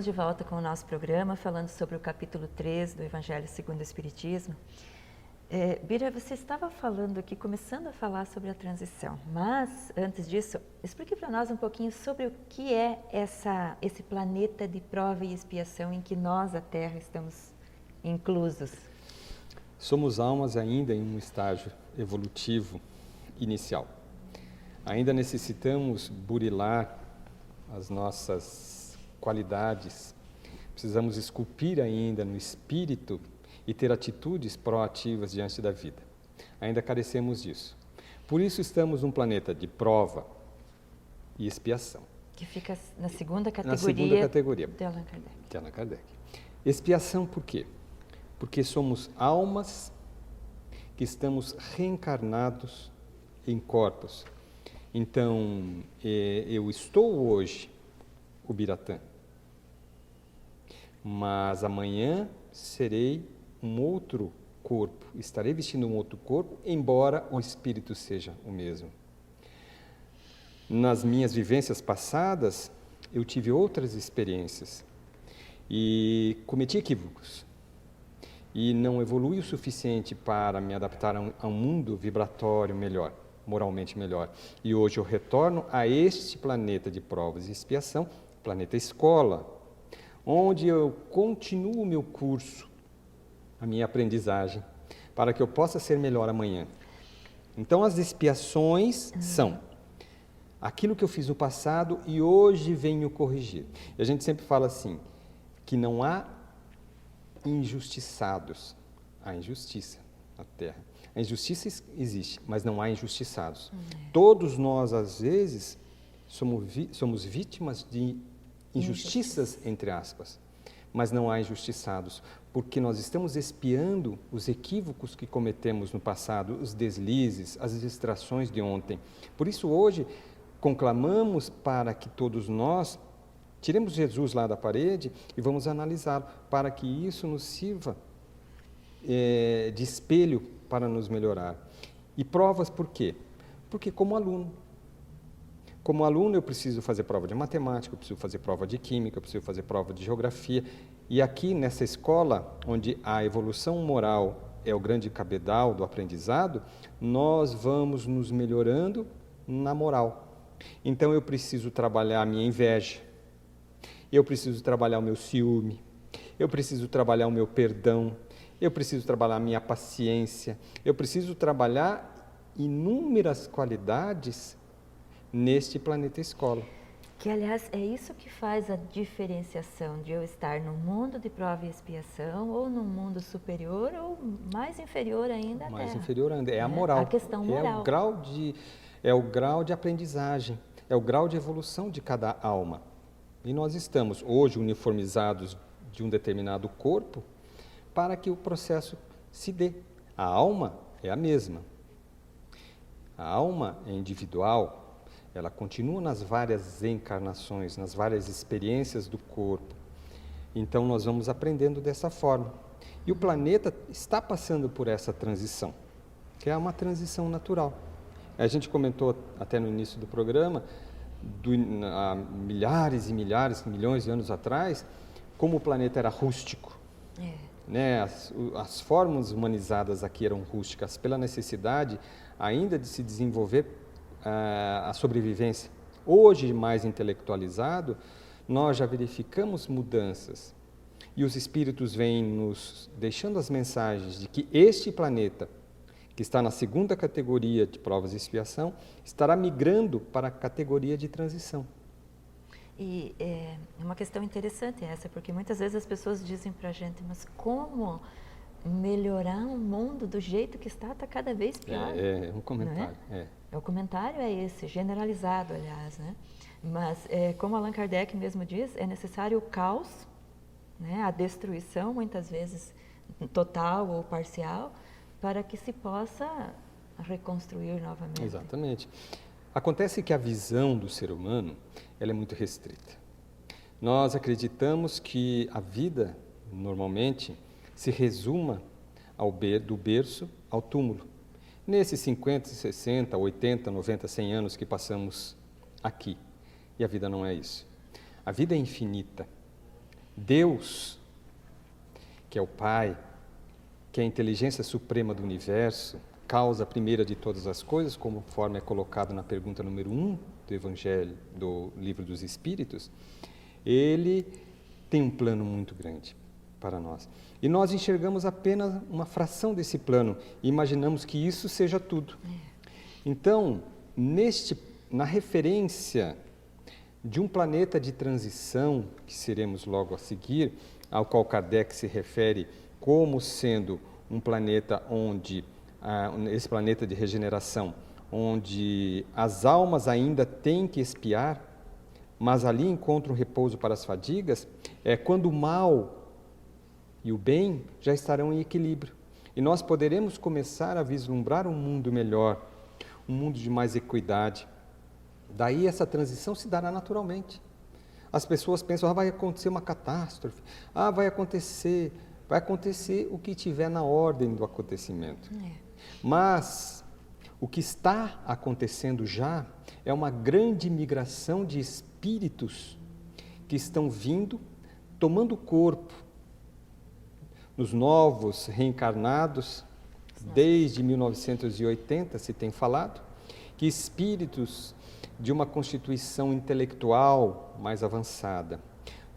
de volta com o nosso programa, falando sobre o capítulo 3 do Evangelho segundo o Espiritismo. Bira, você estava falando aqui, começando a falar sobre a transição, mas antes disso, explique para nós um pouquinho sobre o que é esse planeta de prova e expiação em que nós, a Terra, estamos inclusos. Somos almas ainda em um estágio evolutivo inicial. Ainda necessitamos burilar as nossas qualidades, precisamos esculpir ainda no espírito e ter atitudes proativas diante da vida. Ainda carecemos disso. Por isso estamos num planeta de prova e expiação. Que fica na segunda categoria, de Allan Kardec. De Allan Kardec. Expiação por quê? Porque somos almas que estamos reencarnados em corpos. Então, eu estou hoje o Biratã, mas amanhã serei um outro corpo, estarei vestindo um outro corpo, embora o espírito seja o mesmo. Nas minhas vivências passadas, eu tive outras experiências e cometi equívocos e não evolui o suficiente para me adaptar a um mundo vibratório melhor, moralmente melhor. E hoje eu retorno a este planeta de provas e expiação, planeta escola, onde eu continuo o meu curso, a minha aprendizagem, para que eu possa ser melhor amanhã. Então, as expiações são aquilo que eu fiz no passado e hoje venho corrigir. E a gente sempre fala assim, que não há injustiçados, há injustiça na Terra. A injustiça existe, mas não há injustiçados. Todos nós, às vezes, somos vítimas de injustiças, entre aspas, mas não há injustiçados, porque nós estamos expiando os equívocos que cometemos no passado, os deslizes, as distrações de ontem. Por isso, hoje, conclamamos para que todos nós tiremos Jesus lá da parede e vamos analisá-lo, para que isso nos sirva de espelho para nos melhorar. E provas por quê? Porque como aluno eu preciso fazer prova de matemática, eu preciso fazer prova de química, eu preciso fazer prova de geografia. E aqui nessa escola, onde a evolução moral é o grande cabedal do aprendizado, nós vamos nos melhorando na moral. Então eu preciso trabalhar a minha inveja, eu preciso trabalhar o meu ciúme, eu preciso trabalhar o meu perdão, eu preciso trabalhar a minha paciência, eu preciso trabalhar inúmeras qualidades neste planeta escola. Que, aliás, é isso que faz a diferenciação de eu estar no mundo de prova e expiação ou num mundo superior ou mais inferior ainda à Mais Terra. inferior ainda, é a moral. A questão moral. É o grau de aprendizagem, é o grau de evolução de cada alma. E nós estamos hoje uniformizados de um determinado corpo para que o processo se dê. A alma é a mesma. A alma é individual, ela continua nas várias encarnações, nas várias experiências do corpo. Então, nós vamos aprendendo dessa forma. E o planeta está passando por essa transição, que é uma transição natural. A gente comentou até no início do programa, há milhares e milhares, milhões de anos atrás, como o planeta era rústico. Né? As formas humanizadas aqui eram rústicas, pela necessidade ainda de se desenvolver a sobrevivência. Hoje, mais intelectualizado, nós já verificamos mudanças e os espíritos vêm nos deixando as mensagens de que este planeta, que está na segunda categoria de provas e expiação, estará migrando para a categoria de transição. E é uma questão interessante essa, porque muitas vezes as pessoas dizem para a gente, mas como melhorar um mundo do jeito que está cada vez pior? É um comentário. O comentário é esse, generalizado, aliás, né? Mas, como Allan Kardec mesmo diz, é necessário o caos, né? A destruição, muitas vezes total ou parcial, para que se possa reconstruir novamente. Exatamente. Acontece que a visão do ser humano ela é muito restrita. Nós acreditamos que a vida, normalmente, se resuma do berço ao túmulo. Nesses 50, 60, 80, 90, 100 anos que passamos aqui. E a vida não é isso. A vida é infinita. Deus, que é o Pai, que é a inteligência suprema do universo, causa primeira de todas as coisas, conforme é colocado na pergunta número 1 do Evangelho, do Livro dos Espíritos, ele tem um plano muito grande para nós. E nós enxergamos apenas uma fração desse plano e imaginamos que isso seja tudo. Então, na referência de um planeta de transição, que seremos logo a seguir, ao qual Kardec se refere como sendo um planeta onde, esse planeta de regeneração, onde as almas ainda têm que expiar, mas ali encontram repouso para as fadigas, é quando o mal e o bem já estarão em equilíbrio. E nós poderemos começar a vislumbrar um mundo melhor, um mundo de mais equidade. Daí essa transição se dará naturalmente. As pessoas pensam, vai acontecer uma catástrofe, vai acontecer o que tiver na ordem do acontecimento. Mas o que está acontecendo já é uma grande migração de espíritos que estão vindo, tomando corpo nos novos reencarnados, desde 1980 se tem falado, que espíritos de uma constituição intelectual mais avançada,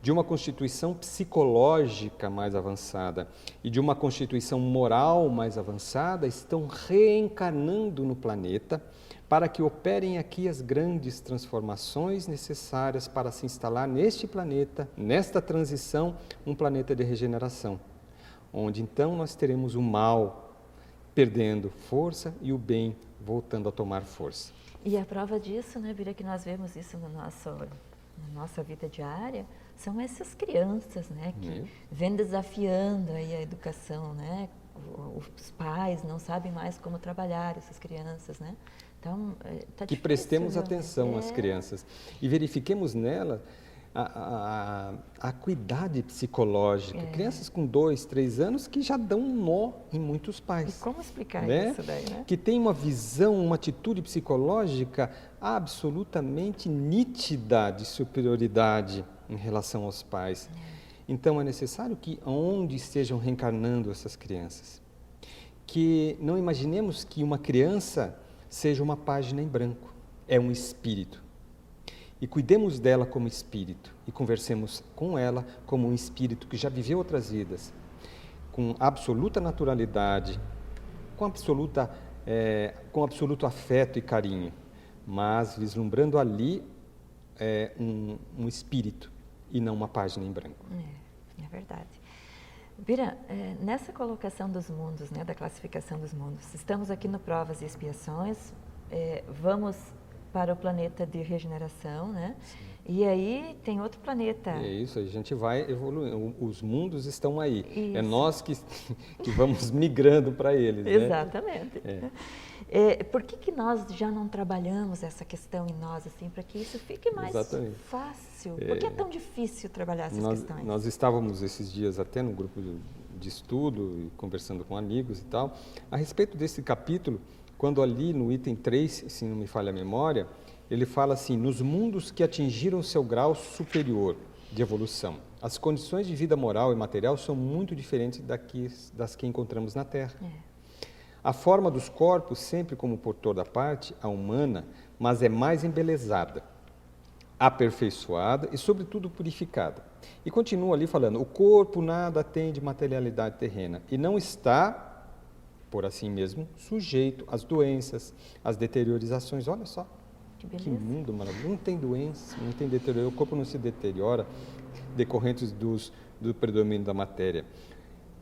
de uma constituição psicológica mais avançada e de uma constituição moral mais avançada estão reencarnando no planeta para que operem aqui as grandes transformações necessárias para se instalar neste planeta, nesta transição, um planeta de regeneração, onde então nós teremos o mal perdendo força e o bem voltando a tomar força. E a prova disso, né, Bira, que nós vemos isso na nossa vida diária, são essas crianças, né, que vêm desafiando aí a educação, né? Os pais não sabem mais como trabalhar essas crianças, né? Então, tá que difícil, prestemos atenção às crianças e verifiquemos nela a acuidade psicológica. Crianças com 2, 3 anos que já dão um nó em muitos pais. E como explicar né? isso daí, né? Que tem uma visão, uma atitude psicológica absolutamente nítida de superioridade em relação aos pais. Então é necessário que onde estejam reencarnando essas crianças, que não imaginemos que uma criança seja uma página em branco, é um espírito. E cuidemos dela como espírito e conversemos com ela como um espírito que já viveu outras vidas, com absoluta naturalidade, com absoluto afeto e carinho, mas vislumbrando ali um espírito e não uma página em branco. É verdade. Bira, nessa colocação dos mundos, né, da classificação dos mundos, estamos aqui no Provas e Expiações, vamos para o planeta de regeneração, né? Sim. E aí tem outro planeta. É isso, a gente vai evoluindo, os mundos estão aí, isso. É nós que vamos migrando para eles. Exatamente. Né? Por que nós já não trabalhamos essa questão em nós, assim, para que isso fique mais fácil? Por que é tão difícil trabalhar essas questões? Nós estávamos esses dias até no grupo de estudo, conversando com amigos e tal, a respeito desse capítulo, quando ali no item 3, se não me falha a memória, ele fala assim, nos mundos que atingiram seu grau superior de evolução, as condições de vida moral e material são muito diferentes das que encontramos na Terra. A forma dos corpos, sempre como por toda parte, a humana, mas é mais embelezada, aperfeiçoada e, sobretudo, purificada. E continua ali falando, o corpo nada tem de materialidade terrena e não está, por assim mesmo, sujeito às doenças, às deteriorizações. Olha só, que mundo maravilhoso. Não tem doença, não tem deterioro, o corpo não se deteriora decorrentes do predomínio da matéria.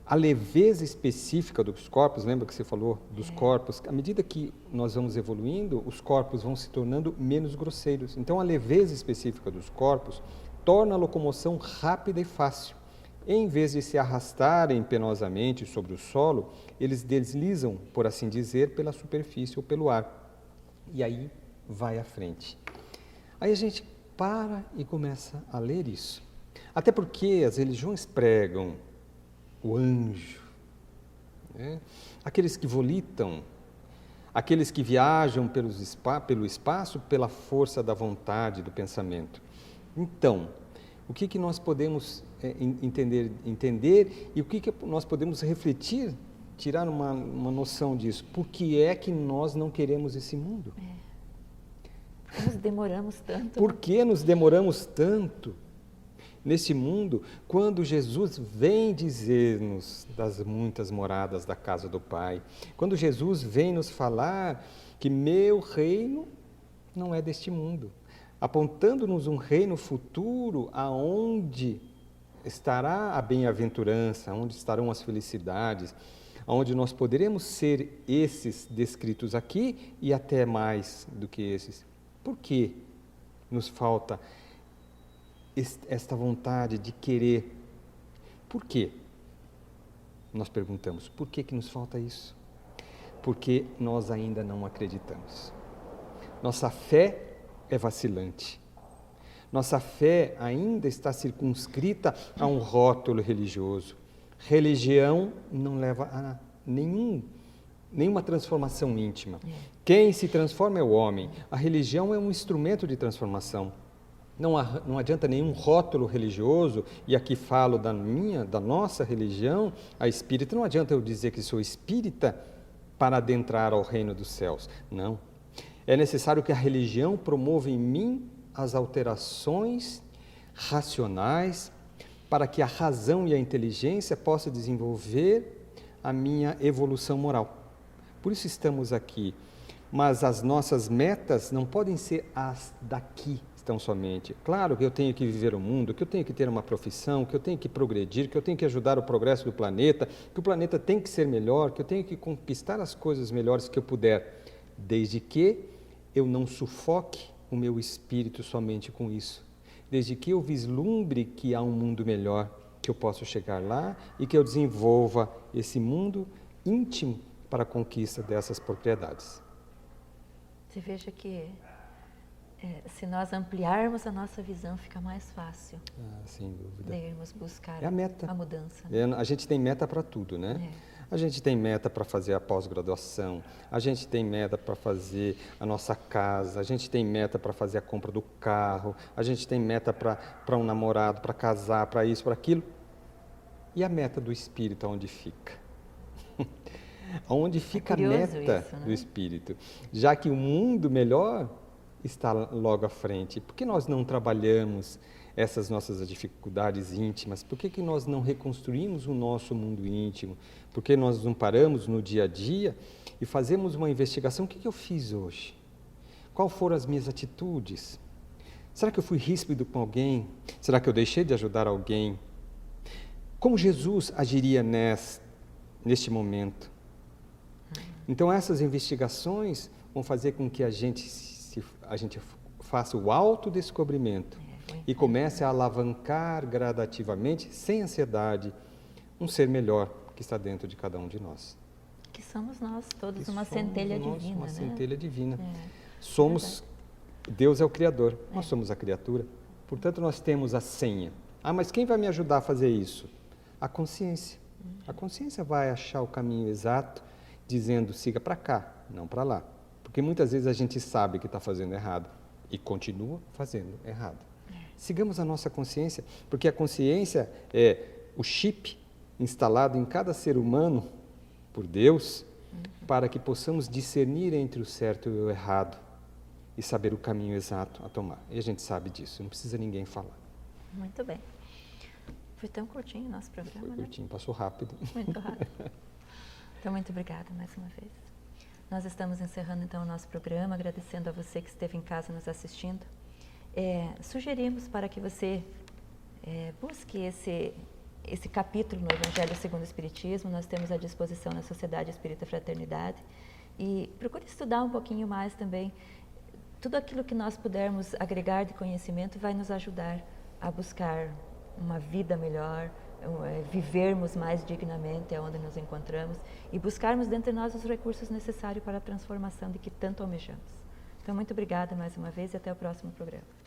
A leveza específica dos corpos, lembra que você falou dos corpos? À medida que nós vamos evoluindo, os corpos vão se tornando menos grosseiros. Então, a leveza específica dos corpos torna a locomoção rápida e fácil. Em vez de se arrastarem penosamente sobre o solo, eles deslizam, por assim dizer, pela superfície ou pelo ar. E aí vai à frente. Aí a gente para e começa a ler isso. Até porque as religiões pregam o anjo, né? Aqueles que volitam, aqueles que viajam pelo espaço pela força da vontade, do pensamento. Então, O que nós podemos entender e o que nós podemos refletir, tirar uma noção disso. Por que é que nós não queremos esse mundo? Por que nos demoramos tanto? Por que nos demoramos tanto nesse mundo, quando Jesus vem dizer-nos das muitas moradas da casa do Pai? Quando Jesus vem nos falar que meu reino não é deste mundo, apontando-nos um reino futuro aonde estará a bem-aventurança, onde estarão as felicidades, onde nós poderemos ser esses descritos aqui e até mais do que esses. Por que nos falta esta vontade de querer? Por quê? Nós perguntamos, por que nos falta isso? Porque nós ainda não acreditamos. Nossa fé é vacilante. Nossa fé ainda está circunscrita a um rótulo religioso. Religião não leva a nenhuma transformação íntima. Quem se transforma é o homem. A religião é um instrumento de transformação. Não adianta nenhum rótulo religioso, e aqui falo da nossa religião, a espírita. Não adianta eu dizer que sou espírita para adentrar ao reino dos céus. Não. É necessário que a religião promova em mim as alterações racionais para que a razão e a inteligência possam desenvolver a minha evolução moral. Por isso estamos aqui. Mas as nossas metas não podem ser as daqui tão somente. Claro que eu tenho que viver o mundo, que eu tenho que ter uma profissão, que eu tenho que progredir, que eu tenho que ajudar o progresso do planeta, que o planeta tem que ser melhor, que eu tenho que conquistar as coisas melhores que eu puder, desde que eu não sufoque o meu espírito somente com isso. Desde que eu vislumbre que há um mundo melhor, que eu posso chegar lá e que eu desenvolva esse mundo íntimo para a conquista dessas propriedades. Você veja que se nós ampliarmos a nossa visão, fica mais fácil. Sem dúvida. De irmos buscar a meta. A mudança. Né? A gente tem meta para tudo, né? A gente tem meta para fazer a pós-graduação, a gente tem meta para fazer a nossa casa, a gente tem meta para fazer a compra do carro, a gente tem meta para um namorado, para casar, para isso, para aquilo. E a meta do espírito, aonde fica? Onde fica a meta isso, né? Do espírito? Já que o mundo melhor está logo à frente, por que nós não trabalhamos essas nossas dificuldades íntimas? Por que nós não reconstruímos o nosso mundo íntimo? Por que nós não paramos no dia a dia e fazemos uma investigação? O que eu fiz hoje? Quais foram as minhas atitudes? Será que eu fui ríspido com alguém? Será que eu deixei de ajudar alguém? Como Jesus agiria neste momento? Então essas investigações vão fazer com que a gente faça o autodescobrimento e comece a alavancar gradativamente, sem ansiedade, um ser melhor que está dentro de cada um de nós. Que somos nós, todos uma centelha divina. Uma centelha divina. Somos, Deus é o Criador, nós somos a criatura. Portanto, nós temos a senha. Mas quem vai me ajudar a fazer isso? A consciência. A consciência vai achar o caminho exato, dizendo, siga para cá, não para lá. Porque muitas vezes a gente sabe que está fazendo errado e continua fazendo errado. Sigamos a nossa consciência, porque a consciência é o chip instalado em cada ser humano por Deus, para que possamos discernir entre o certo e o errado e saber o caminho exato a tomar. E a gente sabe disso, não precisa ninguém falar. Muito bem. Foi tão curtinho o nosso programa, Foi curtinho, passou rápido. Muito rápido. Então, muito obrigada mais uma vez. Nós estamos encerrando então o nosso programa, agradecendo a você que esteve em casa nos assistindo. Sugerimos para que você busque esse capítulo no Evangelho segundo o Espiritismo. Nós temos à disposição na Sociedade Espírita Fraternidade. E procure estudar um pouquinho mais também. Tudo aquilo que nós pudermos agregar de conhecimento vai nos ajudar a buscar uma vida melhor, vivermos mais dignamente onde nos encontramos e buscarmos dentro de nós os recursos necessários para a transformação de que tanto almejamos. Então, muito obrigada mais uma vez e até o próximo programa.